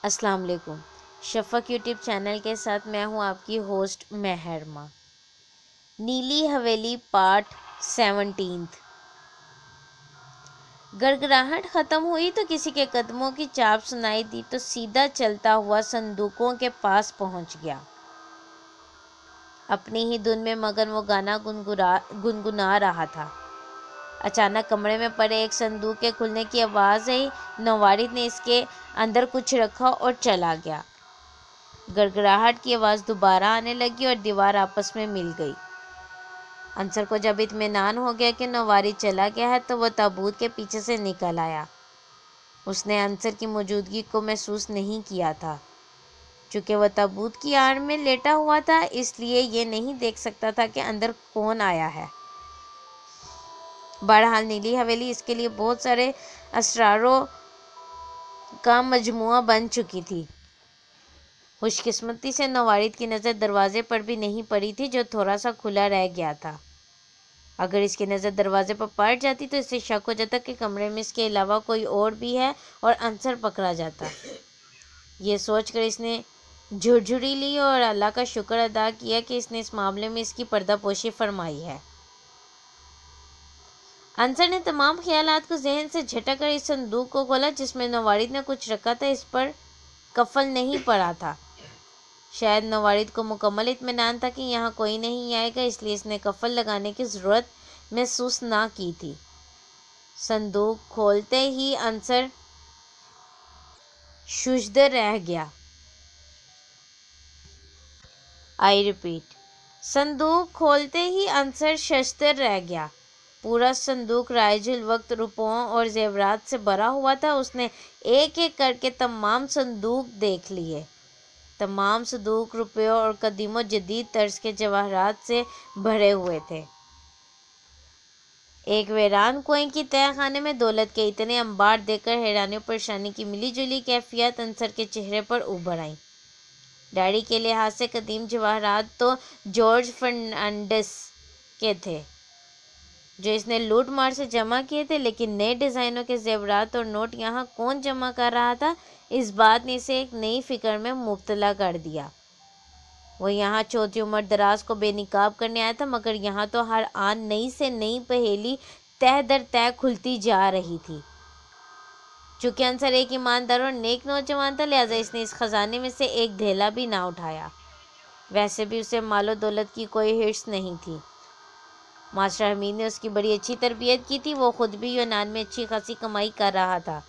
السلام علیکم۔ شفق YouTube channel کے ساتھ میں ہوں آپ کی ہوسٹ مہرما۔ نیلی حویلی پارٹ 17۔ گڑگڑاہٹ ختم ہوئی تو کسی کے قدموں کی چاپ سنائی دی تو سیدھا چلتا ہوا صندوقوں کے پاس پہنچ گیا۔ اپنی ہی دھن میں مگن وہ گانا گنگنا رہا تھا۔ اچانک کمرے میں پڑے ایک صندوق کے کھلنے کی آواز آئی۔ نوارد نے اس کے اندر کچھ رکھا اور چلا گیا۔ گڑگڑاہٹ کی آواز دوبارہ آنے لگی اور دیوار آپس میں مل گئی۔ انصر کو جب اطمینان ہو گیا کہ نوارد چلا گیا ہے تو وہ تابوت کے پیچھے سے نکل آیا۔ اس نے انصر کی موجودگی کو محسوس نہیں کیا تھا۔ چونکہ وہ تابوت کی آڑ میں لیٹا ہوا تھا اس لیے یہ نہیں دیکھ سکتا تھا کہ اندر کون آیا ہے۔ بہرحال نیلی حویلی اس کے لیے بہت سارے اسراروں کا مجموعہ بن چکی تھی۔ خوش قسمتی سے نوارد کی نظر دروازے پر بھی نہیں پڑی تھی جو تھوڑا سا کھلا رہ گیا تھا۔ اگر اس کی نظر دروازے پر پڑ جاتی تو اسے شک ہو جاتا کہ کمرے میں اس کے علاوہ کوئی اور بھی ہے اور انصر پکڑا جاتا۔ یہ سوچ کر اس نے جھرجھری لی اور اللہ کا شکر ادا کیا کہ اس نے اس معاملے میں اس کی پردہ پوشی فرمائی ہے۔ انصر نے تمام خیالات کو ذہن سے جھٹک کر اس صندوق کو کھولا جس میں نوارد نے کچھ رکھا تھا۔ اس پر قفل نہیں پڑا تھا۔ شاید نوارد کو مکمل اطمینان تھا کہ یہاں کوئی نہیں آئے گا اس لیے اس نے قفل لگانے کی ضرورت محسوس نہ کی تھی۔ صندوق کھولتے ہی انصر ششدر رہ گیا۔ آئی ریپیٹ، صندوق کھولتے ہی انصر ششدر رہ گیا۔ پورا صندوق رائج الوقت روپوں اور زیورات سے بھرا ہوا تھا۔ اس نے ایک ایک کر کے تمام صندوق دیکھ لیے۔ تمام صندوق روپیوں اور قدیم و جدید طرز کے جواہرات سے بھرے ہوئے تھے۔ ایک ویران کنویں کی تہہ خانے میں دولت کے اتنے انبار دیکھ کر حیرانی و پریشانی کی ملی جلی کیفیات انصر کے چہرے پر ابھر آئیں۔ ڈیری کے لحاظ سے قدیم جواہرات تو جارج فرنانڈس کے تھے جو اس نے لوٹ مار سے جمع کیے تھے، لیکن نئے ڈیزائنوں کے زیورات اور نوٹ یہاں کون جمع کر رہا تھا، اس بات نے اسے ایک نئی فکر میں مبتلا کر دیا۔ وہ یہاں چوتھی عمر دراز کو بے نقاب کرنے آیا تھا مگر یہاں تو ہر آن نئی سے نئی پہیلی تہ در تہ کھلتی جا رہی تھی۔ چونکہ انصر ایک ایماندار اور نیک نوجوان تھا لہٰذا اس نے اس خزانے میں سے ایک دھیلا بھی نہ اٹھایا۔ ویسے بھی اسے مال و دولت کی کوئی حرص نہیں تھی۔ ماسٹر حمید نے اس کی بڑی اچھی تربیت کی تھی۔ وہ خود بھی یونان میں اچھی خاصی کمائی کر رہا تھا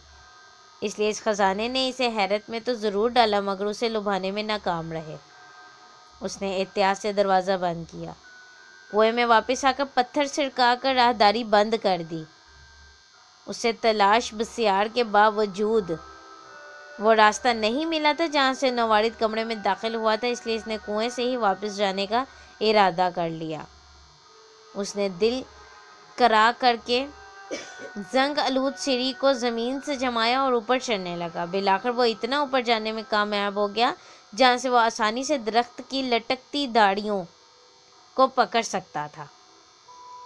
اس لیے اس خزانے نے اسے حیرت میں تو ضرور ڈالا مگر اسے لبھانے میں ناکام رہے۔ اس نے احتیاط سے دروازہ بند کیا، کنویں میں واپس آ کر پتھر سرکا کر راہداری بند کر دی۔ اسے تلاش بسیار کے باوجود وہ راستہ نہیں ملا تھا جہاں سے نوارد کمرے میں داخل ہوا تھا اس لیے اس نے کنویں سے ہی واپس جانے کا ارادہ کر لیا۔ اس نے دل کرا کر کے زنگ آلود سیڑھی کو زمین سے جمایا اور اوپر چڑھنے لگا۔ بالآخر وہ اتنا اوپر جانے میں کامیاب ہو گیا جہاں سے وہ آسانی سے درخت کی لٹکتی ڈاڑیوں کو پکڑ سکتا تھا۔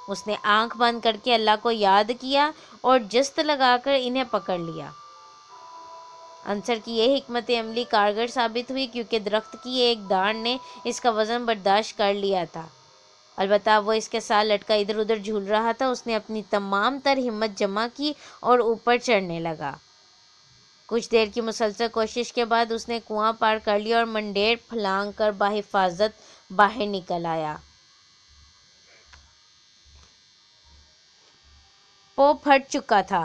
اس نے آنکھ بند کر کے اللہ کو یاد کیا اور جست لگا کر انہیں پکڑ لیا۔ انصر کی یہ حکمت عملی کارگر ثابت ہوئی کیونکہ درخت کی ایک ڈاڑ نے اس کا وزن برداشت کر لیا تھا۔ البتہ وہ اس کے ساتھ لٹکا ادھر ادھر جھول رہا تھا۔ اس نے اپنی تمام تر ہمت جمع کی اور اوپر چڑھنے لگا۔ کچھ دیر کی مسلسل کوشش کے بعد اس نے کنواں پار کر لیا اور منڈیر پھلانگ کر بحفاظت باہر نکل آیا۔ پو پھٹ چکا تھا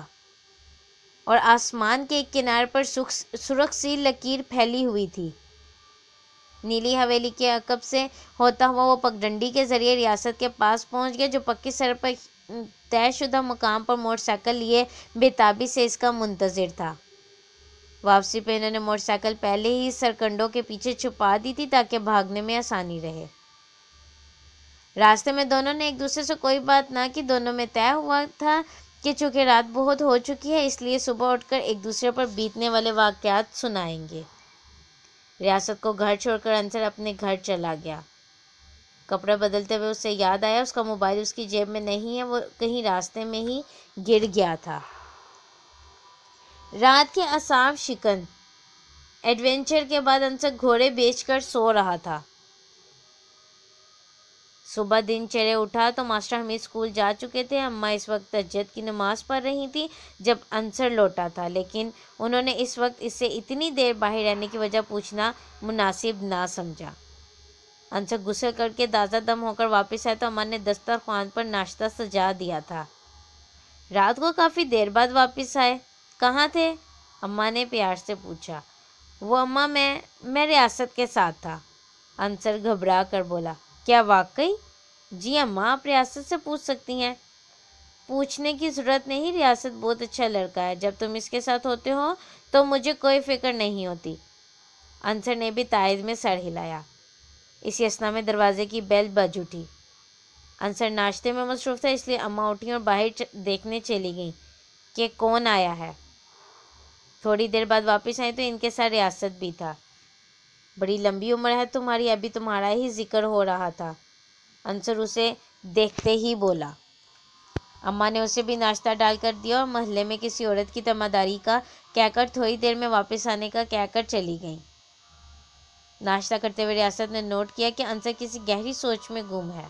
اور آسمان کے ایک کنارے پر سرخ سی لکیر پھیلی ہوئی تھی۔ نیلی حویلی کے عقب سے ہوتا ہوا وہ پگڈنڈی کے ذریعے ریاست کے پاس پہنچ گیا جو پکی سڑک پر طے شدہ مقام پر موٹر سائیکل لیے بے تابی سے اس کا منتظر تھا۔ واپسی پہ انہوں نے موٹر سائیکل پہلے ہی سرکنڈوں کے پیچھے چھپا دی تھی تاکہ بھاگنے میں آسانی رہے۔ راستے میں دونوں نے ایک دوسرے سے کوئی بات نہ کی۔ دونوں میں طے ہوا تھا کہ چونکہ رات بہت ہو چکی ہے اس لیے صبح اٹھ کر ایک دوسرے پر بیتنے والے واقعات سنائیں گے۔ ریاست کو گھر چھوڑ کر انصر اپنے گھر چلا گیا۔ کپڑے بدلتے ہوئے اسے یاد آیا اس کا موبائل اس کی جیب میں نہیں ہے، وہ کہیں راستے میں ہی گر گیا تھا۔ رات کے اعصاب شکن ایڈونچر کے بعد انصر گھوڑے بیچ کر سو رہا تھا۔ صبح دن چڑھے اٹھا تو ماسٹر حمید اسکول جا چکے تھے۔ اماں اس وقت تہجد کی نماز پڑھ رہی تھی جب انصر لوٹا تھا، لیکن انہوں نے اس وقت اس سے اتنی دیر باہر رہنے کی وجہ پوچھنا مناسب نہ سمجھا۔ انصر غسل کر کے تازہ دم ہو کر واپس آئے تو اماں نے دسترخوان پر ناشتہ سجا دیا تھا۔ رات کو کافی دیر بعد واپس آئے، کہاں تھے؟ اماں نے پیار سے پوچھا۔ وہ اماں میں ریاست کے ساتھ تھا، انصر گھبرا کر بولا۔ کیا واقعی؟ جی اماں، آپ ریاست سے پوچھ سکتی ہیں۔ پوچھنے کی ضرورت نہیں، ریاست بہت اچھا لڑکا ہے، جب تم اس کے ساتھ ہوتے ہو تو مجھے کوئی فکر نہیں ہوتی۔ انصر نے بھی تائید میں سر ہلایا۔ اسی اثنا میں دروازے کی بیل بج اٹھی۔ انصر ناشتے میں مصروف تھا، اس لیے اماں اٹھیں اور باہر دیکھنے چلی گئیں کہ کون آیا ہے۔ تھوڑی دیر بعد واپس آئیں تو ان کے ساتھ ریاست بھی تھا۔ بڑی لمبی عمر ہے تمہاری، ابھی تمہارا ہی ذکر ہو رہا تھا، انصر اسے دیکھتے ہی بولا۔ اماں نے اسے بھی ناشتہ ڈال کر دیا اور محلے میں کسی عورت کی تماداری کا کہہ کر تھوڑی دیر میں واپس آنے کا کہہ کر چلی گئیں۔ ناشتہ کرتے ہوئے ریاست نے نوٹ کیا کہ انصر کسی گہری سوچ میں گم ہے۔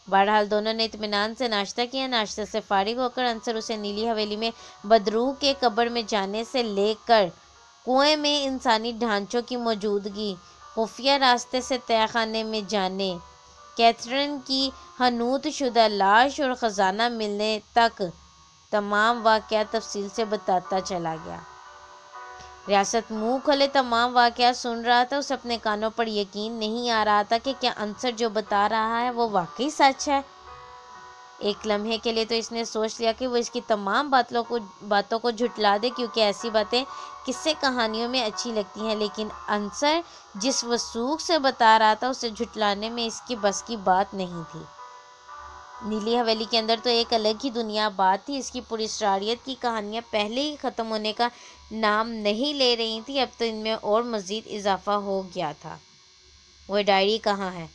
بہرحال دونوں نے اطمینان سے ناشتہ کیا۔ ناشتے سے فارغ ہو کر انصر اسے نیلی حویلی میں بدرو کے قبر میں جانے سے لے کر کنویں میں انسانی ڈھانچوں کی موجودگی، خفیہ راستے سے تہہ خانے میں جانے، کیتھرین کی حنوط شدہ لاش اور خزانہ ملنے تک تمام واقعات تفصیل سے بتاتا چلا گیا۔ ریاست منہ کھولے تمام واقعات سن رہا تھا، اسے اپنے کانوں پر یقین نہیں آ رہا تھا کہ کیا انصر جو بتا رہا ہے وہ واقعی سچ ہے۔ ایک لمحے کے لیے تو اس نے سوچ لیا کہ وہ اس کی تمام باتوں کو جھٹلا دے، کیونکہ ایسی باتیں قصے کہانیوں میں اچھی لگتی ہیں، لیکن انصر جس وثوق سے بتا رہا تھا اسے جھٹلانے میں اس کی بس کی بات نہیں تھی۔ نیلی حویلی کے اندر تو ایک الگ ہی دنیا آباد تھی، اس کی پراسراریت کی کہانیاں پہلے ہی ختم ہونے کا نام نہیں لے رہی تھیں، اب تو ان میں اور مزید اضافہ ہو گیا تھا۔ وہ ڈائری کہاں ہے؟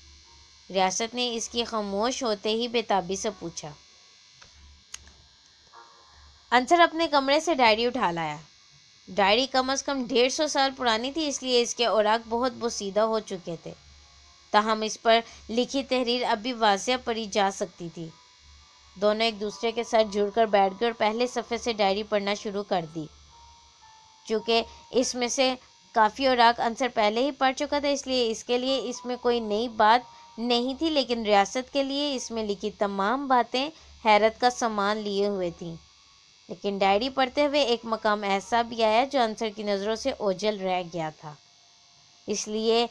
ریاست نے اس کی خاموش ہوتے ہی بے تابی سے پوچھا۔ انصر اپنے کمرے سے ڈائری اٹھا لایا۔ ڈائری کم از کم 150 سال پرانی تھی، اس لیے اس کے اوراق بہت بوسیدہ ہو چکے تھے، تاہم اس پر لکھی تحریر اب بھی واضح پڑھی جا سکتی تھی۔ دونوں ایک دوسرے کے ساتھ جڑ کر بیٹھ گئے اور پہلے صفحے سے ڈائری پڑھنا شروع کر دی۔ چونکہ اس میں سے کافی اوراق انصر پہلے ہی پڑھ چکا تھا، اس لیے اس کے لیے اس میں کوئی نئی بات نہیں تھی، لیکن ریاست کے لیے اس میں لکھی تمام باتیں حیرت کا سامان لیے ہوئے تھیں۔ لیکن ڈائری پڑھتے ہوئے ایک مقام ایسا بھی آیا جو انصر کی نظروں سے اوجھل رہ گیا تھا، اس لیے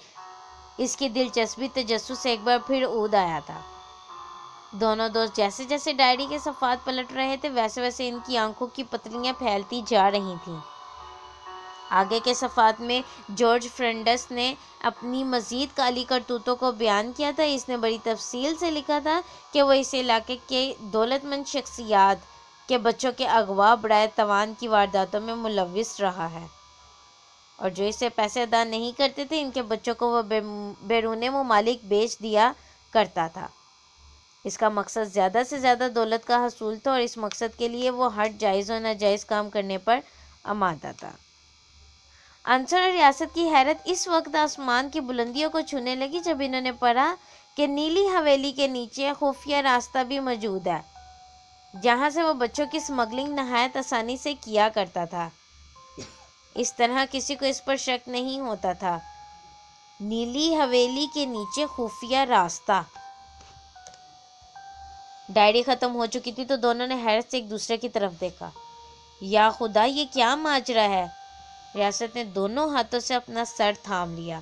اس کی دلچسپی تجسس سے ایک بار پھر اود آیا تھا۔ دونوں دوست جیسے جیسے ڈائری کے صفحات پلٹ رہے تھے ویسے ویسے ان کی آنکھوں کی پتلیاں پھیلتی جا رہی تھیں۔ آگے کے صفحات میں جارج فرینڈس نے اپنی مزید کالی کرتوتوں کو بیان کیا تھا۔ اس نے بڑی تفصیل سے لکھا تھا کہ وہ اس علاقے کے دولت مند شخصیات کے بچوں کے اغوا برائے تاوان کی وارداتوں میں ملوث رہا ہے، اور جو اسے پیسے ادا نہیں کرتے تھے ان کے بچوں کو وہ بیرون ممالک بیچ دیا کرتا تھا۔ اس کا مقصد زیادہ سے زیادہ دولت کا حصول تھا، اور اس مقصد کے لیے وہ ہر جائز و ناجائز کام کرنے پر آمادہ تھا۔ انصر اور ریاست کی حیرت اس وقت آسمان کی بلندیوں کو چھونے لگی جب انہوں نے پڑھا کہ نیلی حویلی کے نیچے خفیہ راستہ بھی موجود ہے، جہاں سے وہ بچوں کی سمگلنگ نہایت آسانی سے کیا کرتا تھا۔ اس طرح کسی کو اس پر شک نہیں ہوتا تھا۔ نیلی حویلی کے نیچے خفیہ راستہ۔ ڈائری ختم ہو چکی تھی تو دونوں نے حیرت سے ایک دوسرے کی طرف دیکھا۔ یا خدا، یہ کیا ماجرا ہے؟ ریاست نے دونوں ہاتھوں سے اپنا سر تھام لیا۔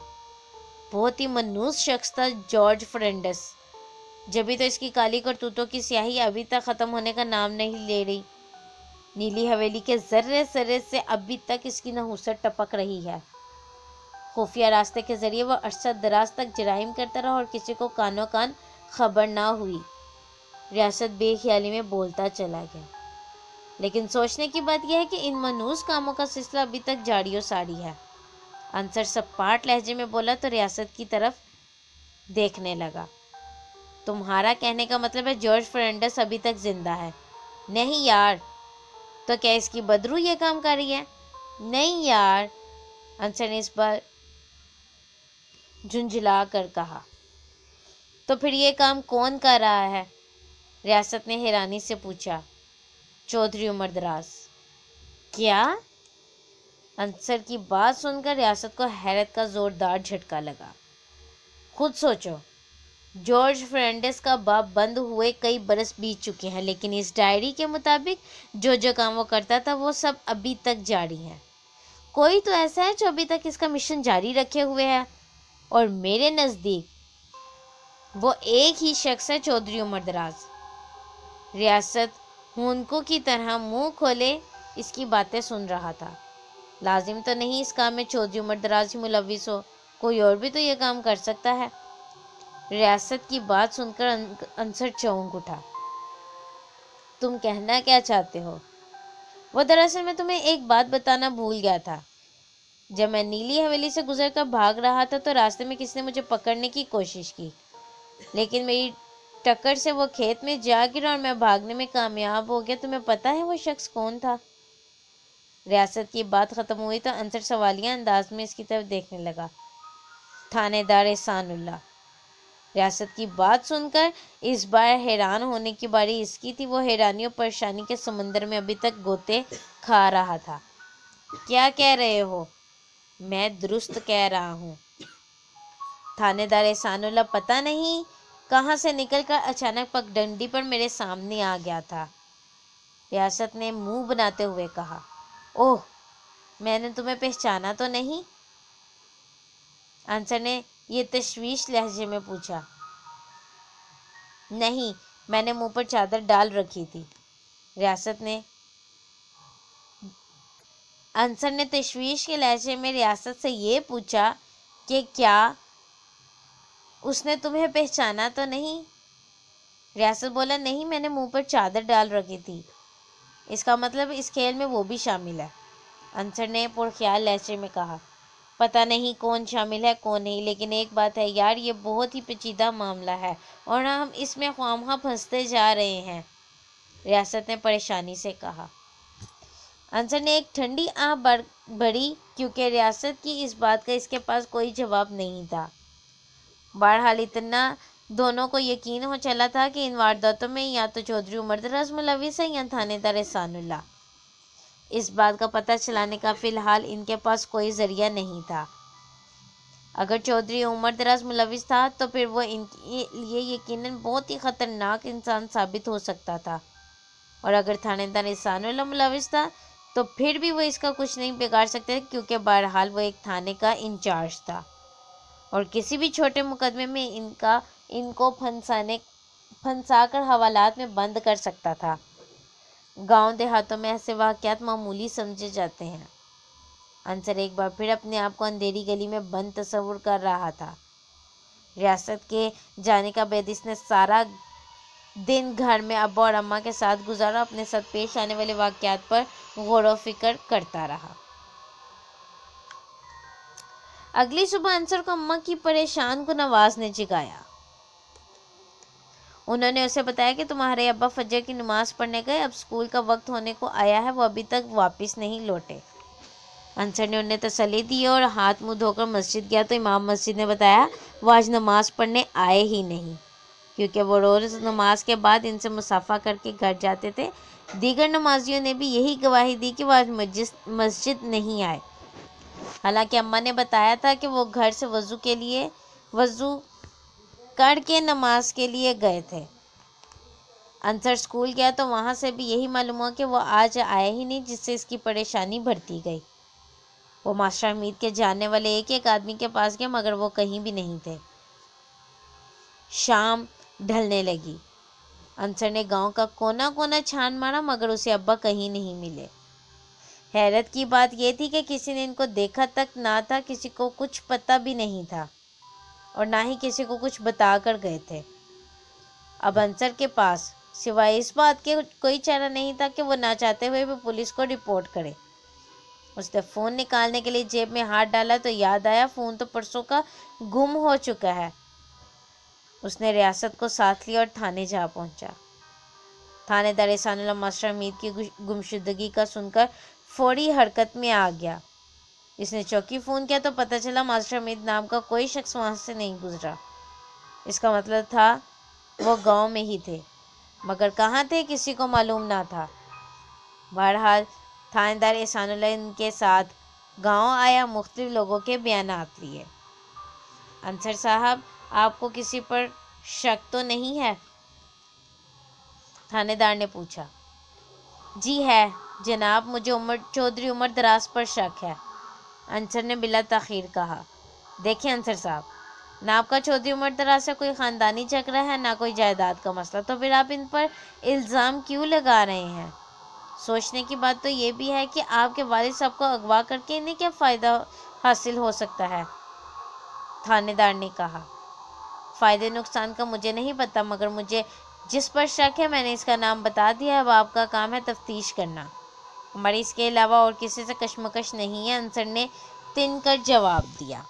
بہت ہی منحوس شخص تھا جارج فرینڈس، جبھی تو اس کی کالی کرتوتوں کی سیاہی ابھی تک ختم ہونے کا نام نہیں لے رہی۔ نیلی حویلی کے ذرے ذرے سے ابھی تک اس کی نحوست ٹپک رہی ہے۔ خفیہ راستے کے ذریعے وہ عرصہ دراز تک جرائم کرتا رہا اور کسی کو کانوں کان خبر نہ ہوئی۔ ریاست بے خیالی میں بولتا چلا گیا۔ لیکن سوچنے کی بات یہ ہے کہ ان منحوس کاموں کا سلسلہ ابھی تک جاری و ساری ہے۔ انصر سپاٹ لہجے میں بولا تو ریاست کی طرف دیکھنے لگا۔ تمہارا کہنے کا مطلب ہے جارج فرینڈس ابھی تک زندہ ہے؟ نہیں یار۔ تو کیا اس کی بدرو یہ کام کر رہی ہے؟ نہیں یار۔ انصر نے اس بار جھنجھلا کر کہا۔ تو پھر یہ کام کون کر رہا ہے؟ ریاست نے حیرانی سے پوچھا۔ چودھری عمر دراز۔ کیا؟ انصر کی بات سن کر ریاست کو حیرت کا زوردار جھٹکا لگا۔ خود سوچو، جارج فرنانڈیز کا باپ بند ہوئے کئی برس بیت چکے ہیں، لیکن اس ڈائری کے مطابق جو کام وہ کرتا تھا وہ سب ابھی تک جاری ہے۔ کوئی تو ایسا ہے جو ابھی تک اس کا مشن جاری رکھے ہوئے ہے، اور میرے نزدیک وہ ایک ہی شخص ہے، چودھری عمر دراز۔ ریاست ہونکوں کی طرح منہ کھولے اس کی باتیں سن رہا تھا۔ لازم تو نہیں اس کام میں چودھری عمر دراز ہی ملوث ہو، کوئی اور بھی تو یہ کام کر سکتا ہے۔ ریاست کی بات سن کر انصر چونک اٹھا۔ تم کہنا کیا چاہتے ہو؟ وہ دراصل میں تمہیں ایک بات بتانا بھول گیا تھا۔ جب میں نیلی حویلی سے گزر کر بھاگ رہا تھا تو راستے میں کسی نے مجھے پکڑنے کی کوشش کی، لیکن میری ٹکر سے وہ کھیت میں جا گرا اور میں بھاگنے میں کامیاب ہو گیا۔ تمہیں پتہ ہے وہ شخص کون تھا؟ ریاست کی بات ختم ہوئی تو انصر سوالیہ انداز میں اس کی طرف دیکھنے لگا۔ تھانے دار احسان اللہ۔ ریاست کی بات سن کر اس بار حیران ہونے کی باری اس کی تھی۔ وہ حیرانی اور پریشانی کے سمندر میں ابھی تک گوتے کھا رہا تھا۔ کیا کہہ رہے ہو؟ میں درست کہہ رہا ہوں۔ تھانے دار احسان اللہ پتہ نہیں کہاں سے نکل کر اچانک پگڈنڈی پر میرے سامنے آ گیا تھا۔ ریاست نے منہ بناتے ہوئے کہا۔ اوہ، میں نے تمہیں پہچانا تو نہیں؟ انصر نے یہ تشویش لہجے میں پوچھا۔ نہیں، میں نے منہ پر چادر ڈال رکھی تھی۔ انصر نے تشویش کے لہجے میں ریاست سے یہ پوچھا کہ کیا اس نے تمہیں پہچانا تو نہیں؟ ریاست بولا، نہیں، میں نے منہ پر چادر ڈال رکھی تھی۔ اس کا مطلب اس کھیل میں وہ بھی شامل ہے۔ انصر نے پرخیال لہجے میں کہا۔ پتہ نہیں کون شامل ہے کون نہیں، لیکن ایک بات ہے یار، یہ بہت ہی پیچیدہ معاملہ ہے اور ہم اس میں خواہ پھنستے جا رہے ہیں، ریاست نے پریشانی سے کہا۔ انصر نے ایک ٹھنڈی آہ بھری، کیونکہ ریاست کی اس بات کا اس کے پاس کوئی جواب نہیں تھا۔ بہرحال اتنا دونوں کو یقین ہو چلا تھا کہ ان وارداتوں میں یا تو چودھری عمر دراز ملوث ہے یا تھانے دار احسان اللہ۔ اس بات کا پتہ چلانے کا فی الحال ان کے پاس کوئی ذریعہ نہیں تھا۔ اگر چودھری عمر دراز ملوث تھا تو پھر وہ ان کے لیے یقیناً بہت ہی خطرناک انسان ثابت ہو سکتا تھا، اور اگر تھانے دار احسان اللہ ملوث تھا تو پھر بھی وہ اس کا کچھ نہیں بگاڑ سکتے، کیونکہ بہرحال وہ ایک تھانے کا انچارج تھا اور کسی بھی چھوٹے مقدمے میں ان کو پھنسا کر حوالات میں بند کر سکتا تھا۔ گاؤں دیہاتوں میں ایسے واقعات معمولی سمجھے جاتے ہیں۔ انصر ایک بار پھر اپنے آپ کو اندھیری گلی میں بند تصور کر رہا تھا۔ ریاست کے جانے کے بعد اس نے سارا دن گھر میں ابا اور اماں کے ساتھ گزارا، اپنے ساتھ پیش آنے والے واقعات پر غور و فکر کرتا رہا۔ اگلی صبح انصر کو اماں کی پریشان کن آواز نے جگایا۔ انہوں نے اسے بتایا کہ تمہارے ابا فجر کی نماز پڑھنے گئے، اب اسکول کا وقت ہونے کو آیا ہے، وہ ابھی تک واپس نہیں لوٹے۔ انصر نے انہیں تسلی دی اور ہاتھ منہ دھو کر مسجد گیا تو امام مسجد نے بتایا وہ آج نماز پڑھنے آئے ہی نہیں، کیونکہ وہ روز نماز کے بعد ان سے مصافحہ کر کے گھر جاتے تھے۔ دیگر نمازیوں نے بھی یہی گواہی دی کہ وہ آج مسجد نہیں آئے، حالانکہ اماں نے بتایا تھا کہ وہ گھر سے وضو کر کے نماز کے لیے گئے تھے۔ انصر اسکول گیا تو وہاں سے بھی یہی معلوم ہوا کہ وہ آج آئے ہی نہیں، جس سے اس کی پریشانی بڑھتی گئی۔ وہ ماسٹر حمید کے جاننے والے ایک آدمی کے پاس گیا، مگر وہ کہیں بھی نہیں تھے۔ شام ڈھلنے لگی۔ انصر نے گاؤں کا کونا کونا چھان مارا، مگر اسے ابا کہیں نہیں ملے۔ حیرت کی بات یہ تھی کہ کسی نے ان کو دیکھا تک نہ تھا، کسی کو کچھ پتہ بھی نہیں تھا اور نہ ہی کسی کو کچھ بتا کر گئے تھے۔ اب انصر کے پاس سوائے اس بات کے کوئی چارہ نہیں تھا کہ وہ نہ چاہتے ہوئے بھی پولیس کو رپورٹ کرے۔ اس نے فون نکالنے کے لیے جیب میں ہاتھ ڈالا تو یاد آیا فون تو پرسوں کا گم ہو چکا ہے۔ اس نے ریاست کو ساتھ لیا اور تھانے جا پہنچا۔ تھانے دار احسان اللہ ماسٹر حمید کی گمشدگی کا سن کر فوری حرکت میں آ گیا۔ اس نے چوکی فون کیا تو پتہ چلا ماسٹر حمید نام کا کوئی شخص وہاں سے نہیں گزرا۔ اس کا مطلب تھا وہ گاؤں میں ہی تھے، مگر کہاں تھے کسی کو معلوم نہ تھا۔ بہرحال تھانے دار احسان اللہ ان کے ساتھ گاؤں آیا، مختلف لوگوں کے بیانات لیے۔ انصر صاحب، آپ کو کسی پر شک تو نہیں ہے؟ تھانے دار نے پوچھا۔ جی ہے جناب، مجھے چودھری عمر دراز پر شک ہے، انصر نے بلا تاخیر کہا۔ دیکھیں انصر صاحب، نہ آپ کا چودھری عمر دراز سے کوئی خاندانی جھگڑا ہے، نہ کوئی جائیداد کا مسئلہ، تو پھر آپ ان پر الزام کیوں لگا رہے ہیں؟ سوچنے کی بات تو یہ بھی ہے کہ آپ کے والد صاحب کو اغوا کر کے انہیں کیا فائدہ حاصل ہو سکتا ہے؟ تھانے دار نے کہا۔ فائدے نقصان کا مجھے نہیں پتہ، مگر مجھے جس پر شک ہے میں نے اس کا نام بتا دیا ہے، اب آپ کا کام ہے تفتیش کرنا۔ ہماری اس کے علاوہ اور کسی سے کشمکش نہیں ہے، انصر نے تن کر جواب دیا۔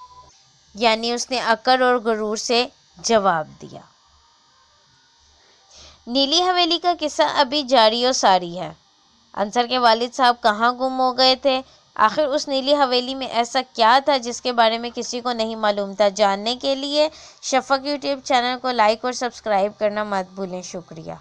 یعنی اس نے اکڑ اور غرور سے جواب دیا۔ نیلی حویلی کا قصہ ابھی جاری و ساری ہے۔ انصر کے والد صاحب کہاں گم ہو گئے تھے؟ آخر اس نیلی حویلی میں ایسا کیا تھا جس کے بارے میں کسی کو نہیں معلوم تھا؟ جاننے کے لیے شفق یوٹیوب چینل کو لائک اور سبسکرائب کرنا مت بھولیں۔ شکریہ۔